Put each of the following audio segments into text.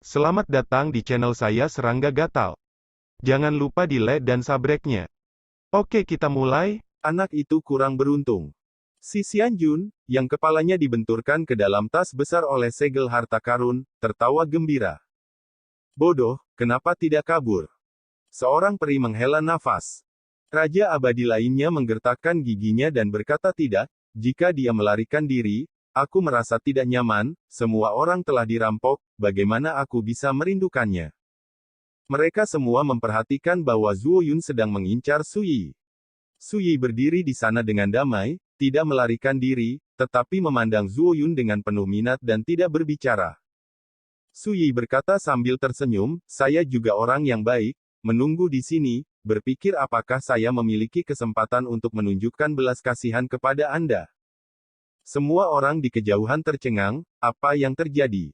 Selamat datang di channel saya Serangga Gatal. Jangan lupa di like dan subscribe-nya. Oke, kita mulai. Anak itu kurang beruntung. Si Xianjun, yang kepalanya dibenturkan ke dalam tas besar oleh segel harta karun, tertawa gembira. Bodoh, kenapa tidak kabur? Seorang peri menghela nafas. Raja abadi lainnya menggertakkan giginya dan berkata tidak, jika dia melarikan diri, aku merasa tidak nyaman, semua orang telah dirampok, bagaimana aku bisa merindukannya? Mereka semua memperhatikan bahwa Zuo Yun sedang mengincar Sui. Sui berdiri di sana dengan damai, tidak melarikan diri, tetapi memandang Zuo Yun dengan penuh minat dan tidak berbicara. Sui berkata sambil tersenyum, saya juga orang yang baik, menunggu di sini, berpikir apakah saya memiliki kesempatan untuk menunjukkan belas kasihan kepada Anda. Semua orang di kejauhan tercengang, apa yang terjadi?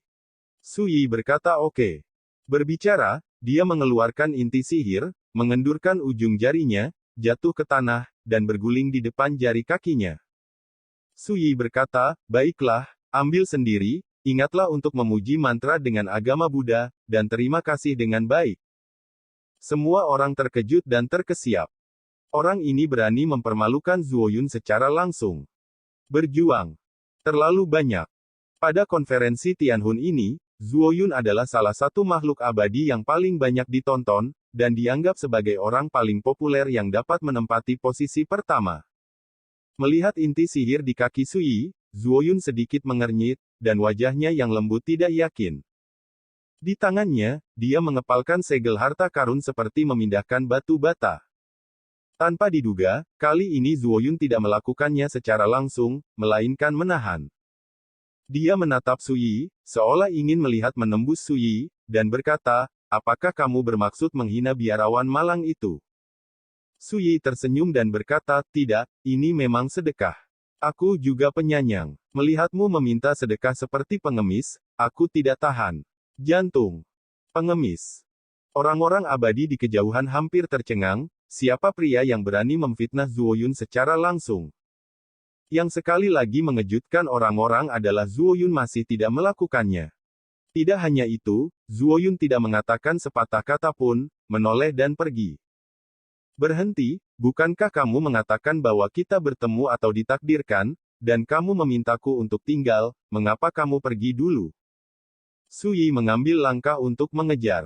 Sui berkata oke. Berbicara, dia mengeluarkan inti sihir, mengendurkan ujung jarinya, jatuh ke tanah, dan berguling di depan jari kakinya. Sui berkata, baiklah, ambil sendiri, ingatlah untuk memuji mantra dengan agama Buddha, dan terima kasih dengan baik. Semua orang terkejut dan terkesiap. Orang ini berani mempermalukan Zuo Yun secara langsung. Berjuang. Terlalu banyak. Pada konferensi Tianhun ini, Zuo Yun adalah salah satu makhluk abadi yang paling banyak ditonton, dan dianggap sebagai orang paling populer yang dapat menempati posisi pertama. Melihat inti sihir di kaki Sui, Zuo Yun sedikit mengernyit, dan wajahnya yang lembut tidak yakin. Di tangannya, dia mengepalkan segel harta karun seperti memindahkan batu bata. Tanpa diduga, kali ini Zuo Yun tidak melakukannya secara langsung, melainkan menahan. Dia menatap Sui, seolah ingin melihat menembus Sui, dan berkata, apakah kamu bermaksud menghina biarawan malang itu? Sui tersenyum dan berkata, tidak, ini memang sedekah. Aku juga penyanyang. Melihatmu meminta sedekah seperti pengemis, aku tidak tahan. Jantung. Pengemis. Orang-orang abadi di kejauhan hampir tercengang, siapa pria yang berani memfitnah Zuo Yun secara langsung? Yang sekali lagi mengejutkan orang-orang adalah Zuo Yun masih tidak melakukannya. Tidak hanya itu, Zuo Yun tidak mengatakan sepatah kata pun, menoleh dan pergi. Berhenti, bukankah kamu mengatakan bahwa kita bertemu atau ditakdirkan, dan kamu memintaku untuk tinggal, mengapa kamu pergi dulu? Sui mengambil langkah untuk mengejar.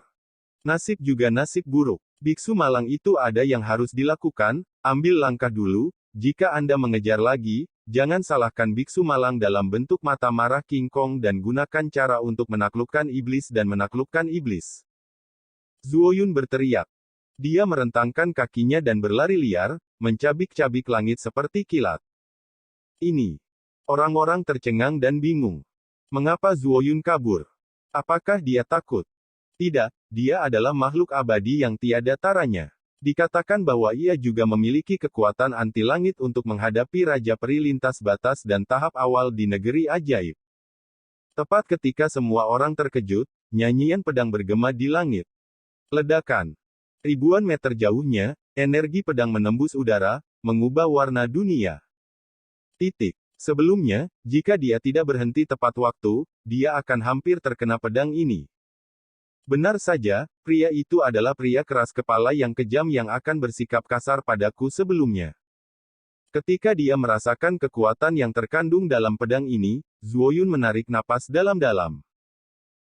Nasib juga nasib buruk. Biksu malang itu ada yang harus dilakukan, ambil langkah dulu, jika Anda mengejar lagi, jangan salahkan biksu malang dalam bentuk mata marah King Kong dan gunakan cara untuk menaklukkan iblis dan menaklukkan iblis. Zuo Yun berteriak. Dia merentangkan kakinya dan berlari liar, mencabik-cabik langit seperti kilat. Ini. Orang-orang tercengang dan bingung. Mengapa Zuo Yun kabur? Apakah dia takut? Tidak, dia adalah makhluk abadi yang tiada taranya. Dikatakan bahwa ia juga memiliki kekuatan anti langit untuk menghadapi Raja Peri lintas batas dan tahap awal di negeri ajaib. Tepat ketika semua orang terkejut, nyanyian pedang bergema di langit. Ledakan. Ribuan meter jauhnya, energi pedang menembus udara, mengubah warna dunia. Titik. Sebelumnya, jika dia tidak berhenti tepat waktu, dia akan hampir terkena pedang ini. Benar saja, pria itu adalah pria keras kepala yang kejam yang akan bersikap kasar padaku sebelumnya. Ketika dia merasakan kekuatan yang terkandung dalam pedang ini, Zuo Yun menarik napas dalam-dalam.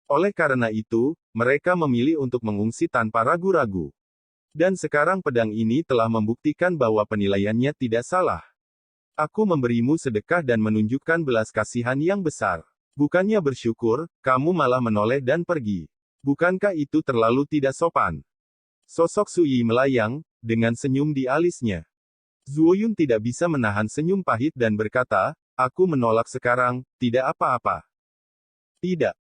Oleh karena itu, mereka memilih untuk mengungsi tanpa ragu-ragu. Dan sekarang pedang ini telah membuktikan bahwa penilaiannya tidak salah. Aku memberimu sedekah dan menunjukkan belas kasihan yang besar. Bukannya bersyukur, kamu malah menoleh dan pergi. Bukankah itu terlalu tidak sopan? Sosok Sui melayang, dengan senyum di alisnya. Zuo Yun tidak bisa menahan senyum pahit dan berkata, aku menolak sekarang, tidak apa-apa. Tidak.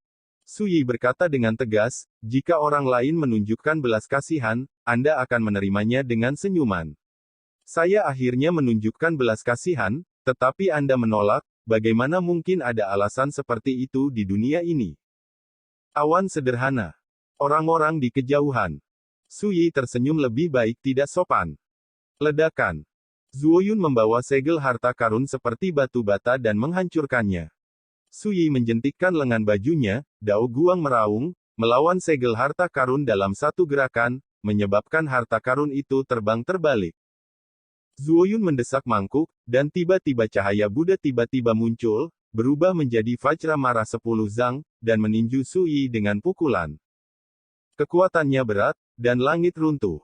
Sui berkata dengan tegas, jika orang lain menunjukkan belas kasihan, Anda akan menerimanya dengan senyuman. Saya akhirnya menunjukkan belas kasihan, tetapi Anda menolak, bagaimana mungkin ada alasan seperti itu di dunia ini? Awan sederhana. Orang-orang di kejauhan. Sui tersenyum lebih baik tidak sopan. Ledakan. Zuo Yun membawa segel harta karun seperti batu bata dan menghancurkannya. Sui menjentikkan lengan bajunya, Dao Guang meraung, melawan segel harta karun dalam satu gerakan, menyebabkan harta karun itu terbang terbalik. Zuoyun mendesak mangkuk, dan tiba-tiba cahaya Buddha tiba-tiba muncul, berubah menjadi Vajra Mara 10 Zang, dan meninju Su Yi dengan pukulan. Kekuatannya berat, dan langit runtuh.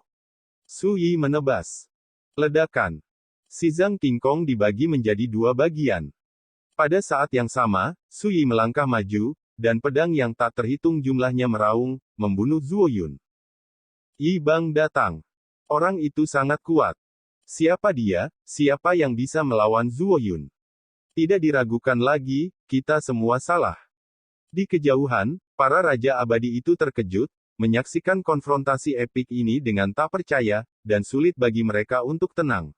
Su Yi menebas. Ledakan. Si Zhang King Kong dibagi menjadi dua bagian. Pada saat yang sama, Su Yi melangkah maju, dan pedang yang tak terhitung jumlahnya meraung, membunuh Zuoyun. Yi Bang datang. Orang itu sangat kuat. Siapa dia? Siapa yang bisa melawan Zuoyun? Tidak diragukan lagi, kita semua salah. Di kejauhan, para Raja Abadi itu terkejut, menyaksikan konfrontasi epik ini dengan tak percaya, dan sulit bagi mereka untuk tenang.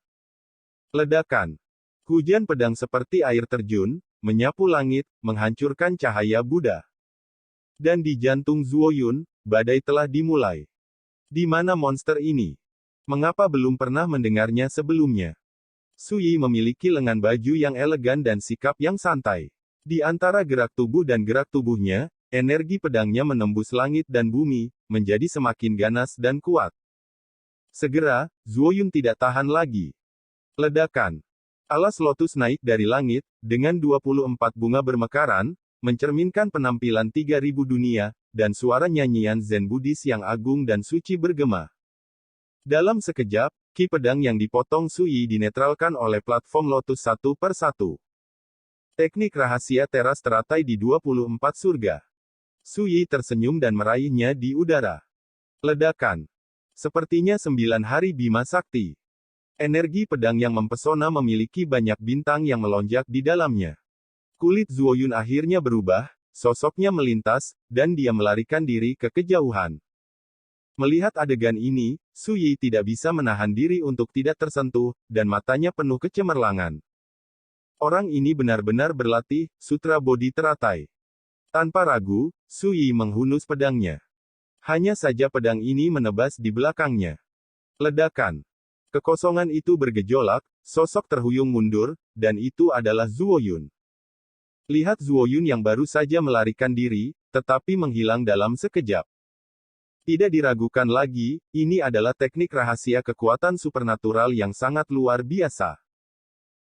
Ledakan. Hujan pedang seperti air terjun, menyapu langit, menghancurkan cahaya Buddha. Dan di jantung Zuoyun, badai telah dimulai. Di mana monster ini? Mengapa belum pernah mendengarnya sebelumnya? Su Yi memiliki lengan baju yang elegan dan sikap yang santai. Di antara gerak tubuh dan gerak tubuhnya, energi pedangnya menembus langit dan bumi, menjadi semakin ganas dan kuat. Segera, Zuoyun tidak tahan lagi. Ledakan. Alas lotus naik dari langit, dengan 24 bunga bermekaran, mencerminkan penampilan 3000 dunia, dan suara nyanyian Zen Buddhis yang agung dan suci bergema. Dalam sekejap, ki pedang yang dipotong Su Yi dinetralkan oleh platform lotus satu per satu. Teknik rahasia teras teratai di 24 surga. Su Yi tersenyum dan meraihnya di udara. Ledakan. Sepertinya 9 hari Bima Sakti. Energi pedang yang mempesona memiliki banyak bintang yang melonjak di dalamnya. Kulit Zuoyun akhirnya berubah, sosoknya melintas, dan dia melarikan diri ke kejauhan. Melihat adegan ini, Su Yi tidak bisa menahan diri untuk tidak tersentuh, dan matanya penuh kecemerlangan. Orang ini benar-benar berlatih, Sutra Bodhi teratai. Tanpa ragu, Su Yi menghunus pedangnya. Hanya saja pedang ini menebas di belakangnya. Ledakan. Kekosongan itu bergejolak, sosok terhuyung mundur, dan itu adalah Zuoyun. Lihat Zuoyun yang baru saja melarikan diri, tetapi menghilang dalam sekejap. Tidak diragukan lagi, ini adalah teknik rahasia kekuatan supernatural yang sangat luar biasa.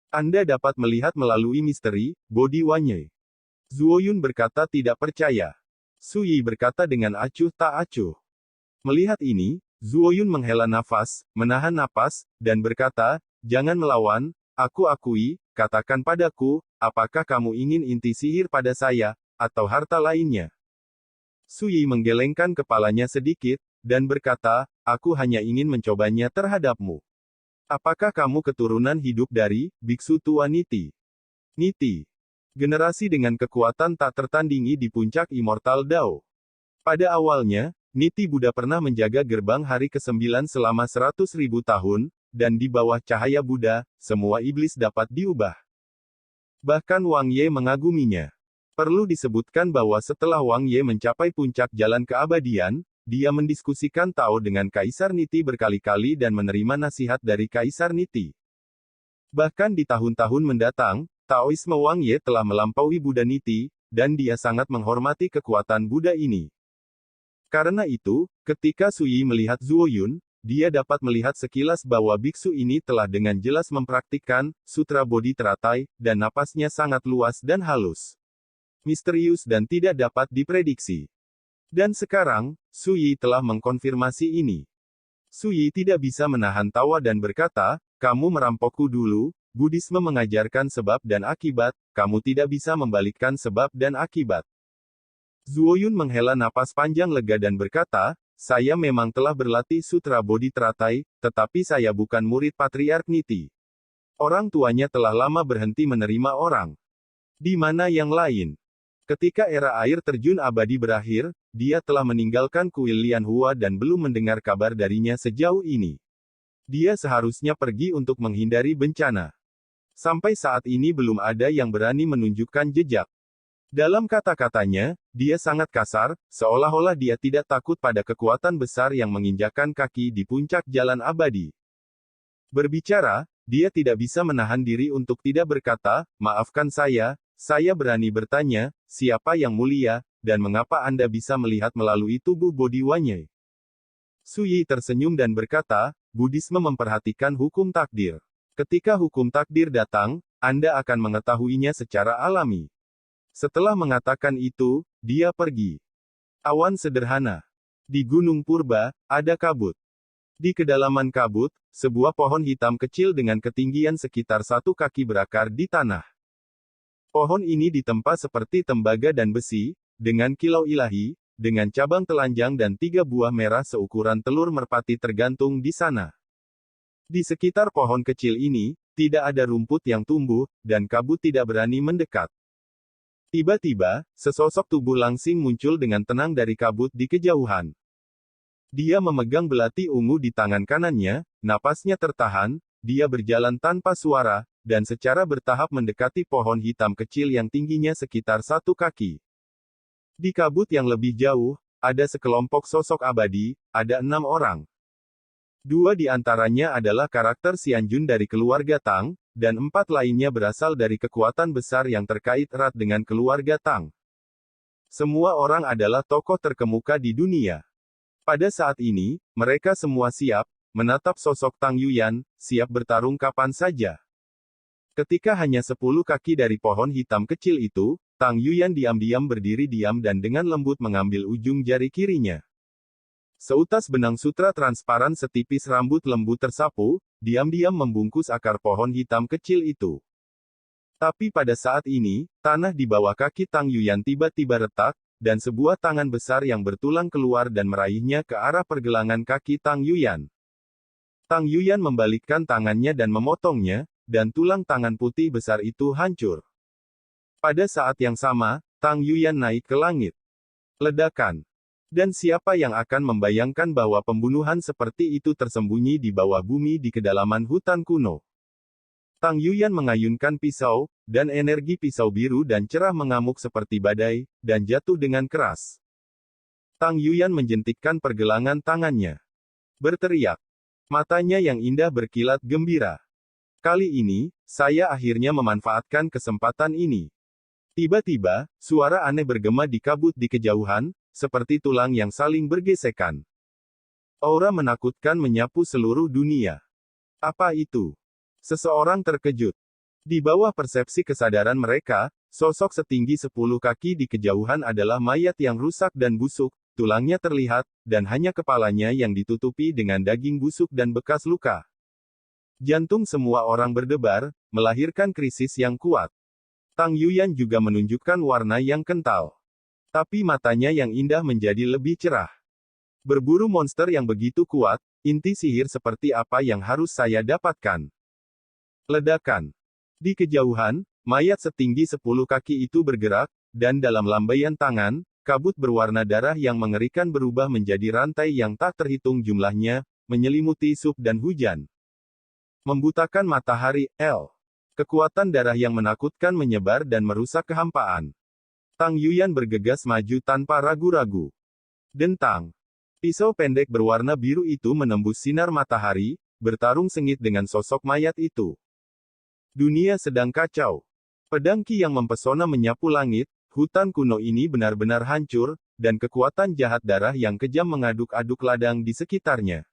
Anda dapat melihat melalui misteri, Bodhi Wanye. Zuoyun berkata tidak percaya. Su Yi berkata dengan acuh tak acuh. Melihat ini, Zuoyun menghela nafas, menahan napas, dan berkata, jangan melawan, aku akui, katakan padaku, apakah kamu ingin inti sihir pada saya, atau harta lainnya? Su Yi menggelengkan kepalanya sedikit, dan berkata, aku hanya ingin mencobanya terhadapmu. Apakah kamu keturunan hidup dari biksu tua Niti? Niti. Generasi dengan kekuatan tak tertandingi di puncak Immortal Dao. Pada awalnya, Niti Buddha pernah menjaga gerbang hari ke-9 selama 100.000 tahun, dan di bawah cahaya Buddha, semua iblis dapat diubah. Bahkan Wang Ye mengaguminya. Perlu disebutkan bahwa setelah Wang Ye mencapai puncak jalan keabadian, dia mendiskusikan Tao dengan Kaisar Niti berkali-kali dan menerima nasihat dari Kaisar Niti. Bahkan di tahun-tahun mendatang, Taoisme Wang Ye telah melampaui Buddha Niti, dan dia sangat menghormati kekuatan Buddha ini. Karena itu, ketika Su Yi melihat Zuoyun, dia dapat melihat sekilas bahwa biksu ini telah dengan jelas mempraktikkan Sutra Bodhi teratai, dan napasnya sangat luas dan halus. Misterius dan tidak dapat diprediksi. Dan sekarang, Su Yi telah mengkonfirmasi ini. Su Yi tidak bisa menahan tawa dan berkata, kamu merampokku dulu. Buddhisme mengajarkan sebab dan akibat, kamu tidak bisa membalikkan sebab dan akibat. Zuoyun menghela napas panjang lega dan berkata, saya memang telah berlatih Sutra Bodhi teratai, tetapi saya bukan murid Patriark Niti. Orang tuanya telah lama berhenti menerima orang. Di mana yang lain? Ketika era air terjun abadi berakhir, dia telah meninggalkan kuil Lianhua dan belum mendengar kabar darinya sejauh ini. Dia seharusnya pergi untuk menghindari bencana. Sampai saat ini belum ada yang berani menunjukkan jejak. Dalam kata-katanya, dia sangat kasar, seolah-olah dia tidak takut pada kekuatan besar yang menginjakan kaki di puncak jalan abadi. Berbicara, dia tidak bisa menahan diri untuk tidak berkata, maafkan saya Saya berani bertanya, siapa yang mulia, dan mengapa Anda bisa melihat melalui tubuh Bodi Wanyai? Su Yi tersenyum dan berkata, Buddhisme memperhatikan hukum takdir. Ketika hukum takdir datang, Anda akan mengetahuinya secara alami. Setelah mengatakan itu, dia pergi. Awan sederhana. Di Gunung Purba, ada kabut. Di kedalaman kabut, sebuah pohon hitam kecil dengan ketinggian sekitar 1 kaki berakar di tanah. Pohon ini ditempa seperti tembaga dan besi, dengan kilau ilahi, dengan cabang telanjang dan 3 buah merah seukuran telur merpati tergantung di sana. Di sekitar pohon kecil ini, tidak ada rumput yang tumbuh, dan kabut tidak berani mendekat. Tiba-tiba, sesosok tubuh langsing muncul dengan tenang dari kabut di kejauhan. Dia memegang belati ungu di tangan kanannya, napasnya tertahan, dia berjalan tanpa suara, dan secara bertahap mendekati pohon hitam kecil yang tingginya sekitar 1 kaki. Di kabut yang lebih jauh, ada sekelompok sosok abadi, ada 6 orang. 2 di antaranya adalah karakter Xianjun dari keluarga Tang, dan 4 lainnya berasal dari kekuatan besar yang terkait erat dengan keluarga Tang. Semua orang adalah tokoh terkemuka di dunia. Pada saat ini, mereka semua siap, menatap sosok Tang Yuyan, siap bertarung kapan saja. Ketika hanya 10 kaki dari pohon hitam kecil itu, Tang Yuyan diam-diam berdiri diam dan dengan lembut mengambil ujung jari kirinya. Seutas benang sutra transparan setipis rambut lembut tersapu, diam-diam membungkus akar pohon hitam kecil itu. Tapi pada saat ini, tanah di bawah kaki Tang Yuyan tiba-tiba retak, dan sebuah tangan besar yang bertulang keluar dan meraihnya ke arah pergelangan kaki Tang Yuyan. Tang Yuyan membalikkan tangannya dan memotongnya, dan tulang tangan putih besar itu hancur. Pada saat yang sama, Tang Yuyan naik ke langit. Ledakan. Dan siapa yang akan membayangkan bahwa pembunuhan seperti itu tersembunyi di bawah bumi di kedalaman hutan kuno. Tang Yuyan mengayunkan pisau, dan energi pisau biru dan cerah mengamuk seperti badai, dan jatuh dengan keras. Tang Yuyan menjentikkan pergelangan tangannya. Berteriak. Matanya yang indah berkilat gembira. Kali ini, saya akhirnya memanfaatkan kesempatan ini. Tiba-tiba, suara aneh bergema di kabut di kejauhan, seperti tulang yang saling bergesekan. Aura menakutkan menyapu seluruh dunia. Apa itu? Seseorang terkejut. Di bawah persepsi kesadaran mereka, sosok setinggi 10 kaki di kejauhan adalah mayat yang rusak dan busuk, tulangnya terlihat, dan hanya kepalanya yang ditutupi dengan daging busuk dan bekas luka. Jantung semua orang berdebar, melahirkan krisis yang kuat. Tang Yuyan juga menunjukkan warna yang kental. Tapi matanya yang indah menjadi lebih cerah. Berburu monster yang begitu kuat, inti sihir seperti apa yang harus saya dapatkan? Ledakan. Di kejauhan, mayat setinggi 10 kaki itu bergerak, dan dalam lambaian tangan, kabut berwarna darah yang mengerikan berubah menjadi rantai yang tak terhitung jumlahnya, menyelimuti sup dan hujan. Membutakan matahari, Kekuatan darah yang menakutkan menyebar dan merusak kehampaan. Tang Yuyan bergegas maju tanpa ragu-ragu. Dentang. Pisau pendek berwarna biru itu menembus sinar matahari, bertarung sengit dengan sosok mayat itu. Dunia sedang kacau. Pedang Qi yang mempesona menyapu langit, hutan kuno ini benar-benar hancur, dan kekuatan jahat darah yang kejam mengaduk-aduk ladang di sekitarnya.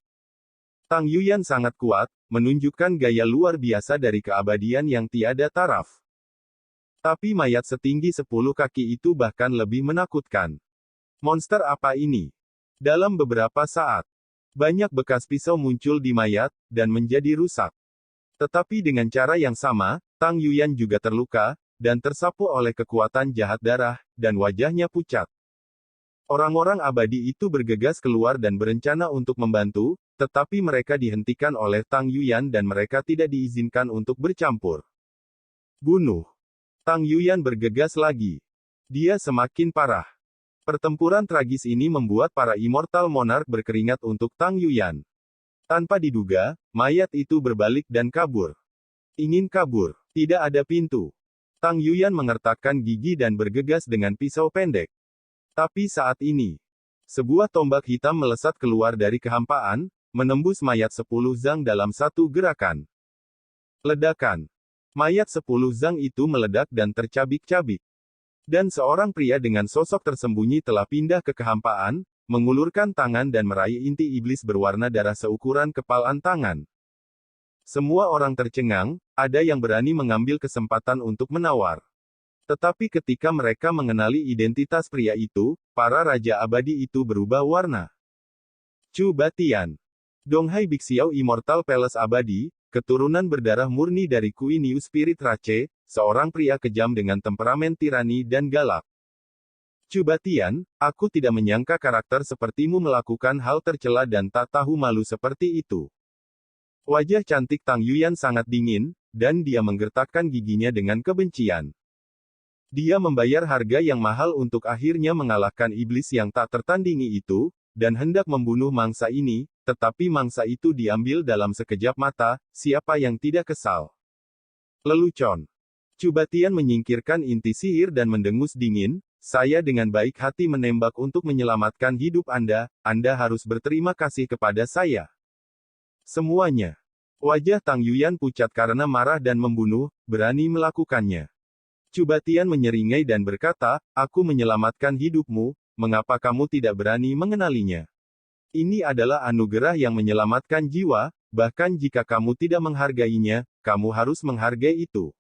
Tang Yuyan sangat kuat, menunjukkan gaya luar biasa dari keabadian yang tiada taraf. Tapi mayat setinggi 10 kaki itu bahkan lebih menakutkan. Monster apa ini? Dalam beberapa saat, banyak bekas pisau muncul di mayat, dan menjadi rusak. Tetapi dengan cara yang sama, Tang Yuyan juga terluka, dan tersapu oleh kekuatan jahat darah, dan wajahnya pucat. Orang-orang abadi itu bergegas keluar dan berencana untuk membantu, tetapi mereka dihentikan oleh Tang Yuyan dan mereka tidak diizinkan untuk bercampur. Bunuh. Tang Yuyan bergegas lagi. Dia semakin parah. Pertempuran tragis ini membuat para Immortal Monarch berkeringat untuk Tang Yuyan. Tanpa diduga, mayat itu berbalik dan kabur. Ingin kabur. Tidak ada pintu. Tang Yuyan mengertakkan gigi dan bergegas dengan pisau pendek. Tapi saat ini, sebuah tombak hitam melesat keluar dari kehampaan, menembus mayat 10 zang dalam satu gerakan. Ledakan. Mayat 10 Zhang itu meledak dan tercabik-cabik. Dan seorang pria dengan sosok tersembunyi telah pindah ke kehampaan, mengulurkan tangan dan meraih inti iblis berwarna darah seukuran kepalan tangan. Semua orang tercengang, ada yang berani mengambil kesempatan untuk menawar. Tetapi ketika mereka mengenali identitas pria itu, para raja abadi itu berubah warna. Chu Batian. Donghai Bixiao Immortal Palace Abadi, keturunan berdarah murni dari Kui Niu Spirit Rache, seorang pria kejam dengan temperamen tirani dan galak. Chu Batian, aku tidak menyangka karakter sepertimu melakukan hal tercela dan tak tahu malu seperti itu. Wajah cantik Tang Yuyan sangat dingin, dan dia menggertakkan giginya dengan kebencian. Dia membayar harga yang mahal untuk akhirnya mengalahkan iblis yang tak tertandingi itu, dan hendak membunuh mangsa ini, tetapi mangsa itu diambil dalam sekejap mata, siapa yang tidak kesal? Lelucon. Chu Batian menyingkirkan inti sihir dan mendengus dingin, saya dengan baik hati menembak untuk menyelamatkan hidup Anda harus berterima kasih kepada saya. Semuanya. Wajah Tang Yuyan pucat karena marah dan membunuh, berani melakukannya. Chu Batian menyeringai dan berkata, aku menyelamatkan hidupmu, mengapa kamu tidak berani mengenalinya? Ini adalah anugerah yang menyelamatkan jiwa, bahkan jika kamu tidak menghargainya, kamu harus menghargai itu.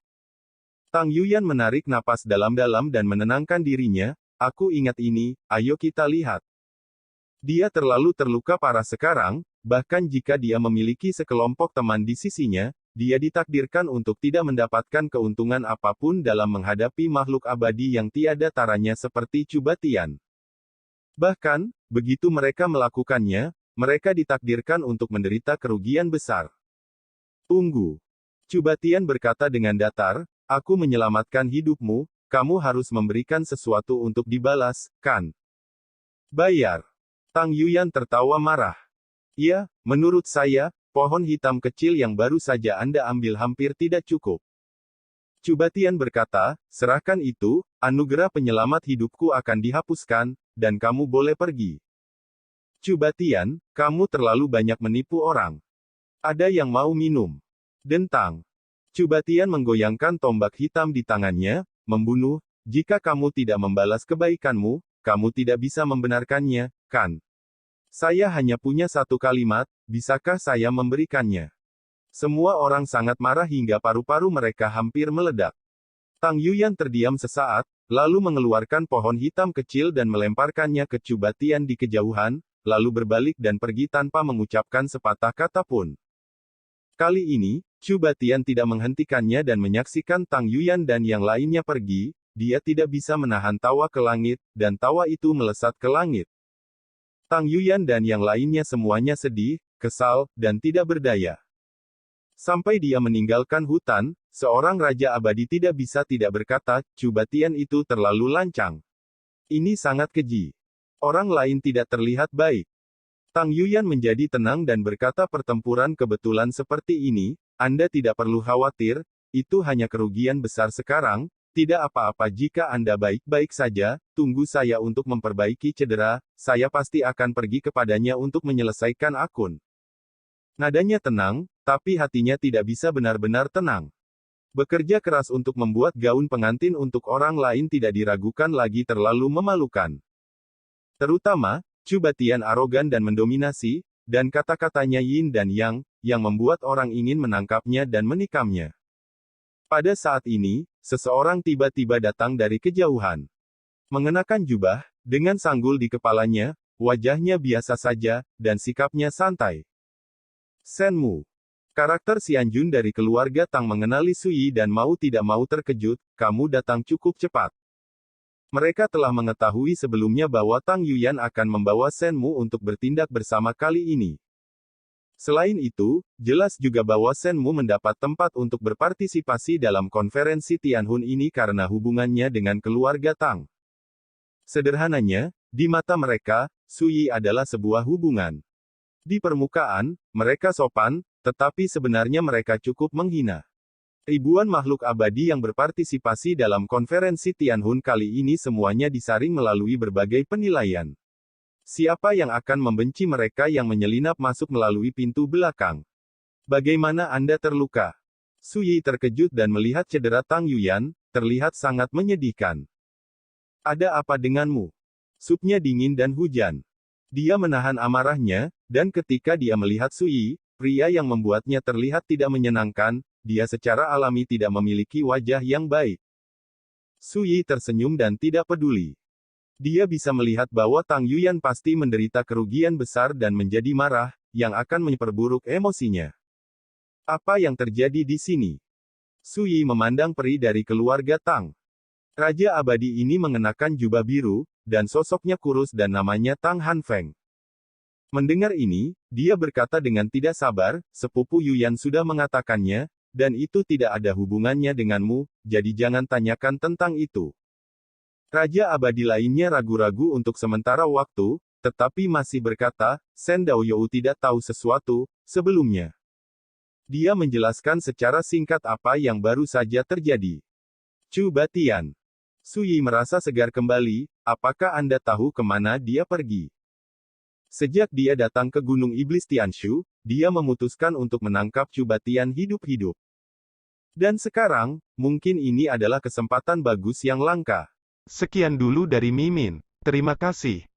Tang Yuyan menarik napas dalam-dalam dan menenangkan dirinya, aku ingat ini, ayo kita lihat. Dia terlalu terluka parah sekarang, bahkan jika dia memiliki sekelompok teman di sisinya, dia ditakdirkan untuk tidak mendapatkan keuntungan apapun dalam menghadapi makhluk abadi yang tiada taranya seperti Chu Batian. Bahkan, begitu mereka melakukannya, mereka ditakdirkan untuk menderita kerugian besar. Tunggu. Chu Batian berkata dengan datar, aku menyelamatkan hidupmu, kamu harus memberikan sesuatu untuk dibalas, kan? Bayar. Tang Yuyan tertawa marah. Ya, menurut saya, pohon hitam kecil yang baru saja Anda ambil hampir tidak cukup. Chu Batian berkata, serahkan itu, anugerah penyelamat hidupku akan dihapuskan, dan kamu boleh pergi. Chu Batian, kamu terlalu banyak menipu orang. Ada yang mau minum? Dentang. Chu Batian menggoyangkan tombak hitam di tangannya, membunuh, jika kamu tidak membalas kebaikanmu, kamu tidak bisa membenarkannya, kan? Saya hanya punya satu kalimat, bisakah saya memberikannya? Semua orang sangat marah hingga paru-paru mereka hampir meledak. Tang Yuyan terdiam sesaat, lalu mengeluarkan pohon hitam kecil dan melemparkannya ke Chu Batian di kejauhan, lalu berbalik dan pergi tanpa mengucapkan sepatah kata pun. Kali ini, Chu Batian tidak menghentikannya dan menyaksikan Tang Yuyan dan yang lainnya pergi, dia tidak bisa menahan tawa ke langit, dan tawa itu melesat ke langit. Tang Yuyan dan yang lainnya semuanya sedih, kesal, dan tidak berdaya. Sampai dia meninggalkan hutan, seorang raja abadi tidak bisa tidak berkata, Chu Batian itu terlalu lancang. Ini sangat keji. Orang lain tidak terlihat baik. Tang Yuyan menjadi tenang dan berkata pertempuran kebetulan seperti ini, Anda tidak perlu khawatir, itu hanya kerugian besar sekarang, tidak apa-apa jika Anda baik-baik saja, tunggu saya untuk memperbaiki cedera, saya pasti akan pergi kepadanya untuk menyelesaikan akun. Nadanya tenang, tapi hatinya tidak bisa benar-benar tenang. Bekerja keras untuk membuat gaun pengantin untuk orang lain tidak diragukan lagi terlalu memalukan. Terutama, Chu Batian arogan dan mendominasi, dan kata-katanya yin dan yang membuat orang ingin menangkapnya dan menikamnya. Pada saat ini, seseorang tiba-tiba datang dari kejauhan. Mengenakan jubah, dengan sanggul di kepalanya, wajahnya biasa saja, dan sikapnya santai. Senmu. Karakter Xianjun dari keluarga Tang mengenali Sui dan mau tidak mau terkejut, kamu datang cukup cepat. Mereka telah mengetahui sebelumnya bahwa Tang Yuyan akan membawa Senmu untuk bertindak bersama kali ini. Selain itu, jelas juga bahwa Senmu mendapat tempat untuk berpartisipasi dalam konferensi Tianhun ini karena hubungannya dengan keluarga Tang. Sederhananya, di mata mereka, Sui adalah sebuah hubungan. Di permukaan, mereka sopan, tetapi sebenarnya mereka cukup menghina. Ribuan makhluk abadi yang berpartisipasi dalam konferensi Tianhun kali ini semuanya disaring melalui berbagai penilaian. Siapa yang akan membenci mereka yang menyelinap masuk melalui pintu belakang? Bagaimana Anda terluka? Su Yi terkejut dan melihat cedera Tang Yuyan, terlihat sangat menyedihkan. Ada apa denganmu? Supnya dingin dan hujan. Dia menahan amarahnya, dan ketika dia melihat Su Yi, pria yang membuatnya terlihat tidak menyenangkan, dia secara alami tidak memiliki wajah yang baik. Su Yi tersenyum dan tidak peduli. Dia bisa melihat bahwa Tang Yuyan pasti menderita kerugian besar dan menjadi marah, yang akan memperburuk emosinya. Apa yang terjadi di sini? Su Yi memandang peri dari keluarga Tang. Raja abadi ini mengenakan jubah biru, dan sosoknya kurus dan namanya Tang Hanfeng. Mendengar ini, dia berkata dengan tidak sabar, sepupu Yuyan sudah mengatakannya, dan itu tidak ada hubungannya denganmu, jadi jangan tanyakan tentang itu. Raja abadi lainnya ragu-ragu untuk sementara waktu, tetapi masih berkata, Shen Daoyou tidak tahu sesuatu, sebelumnya. Dia menjelaskan secara singkat apa yang baru saja terjadi. Chu Batian. Su Yi merasa segar kembali, apakah Anda tahu kemana dia pergi? Sejak dia datang ke Gunung Iblis Tianshu, dia memutuskan untuk menangkap Chu Batian hidup-hidup. Dan sekarang, mungkin ini adalah kesempatan bagus yang langka. Sekian dulu dari Mimin. Terima kasih.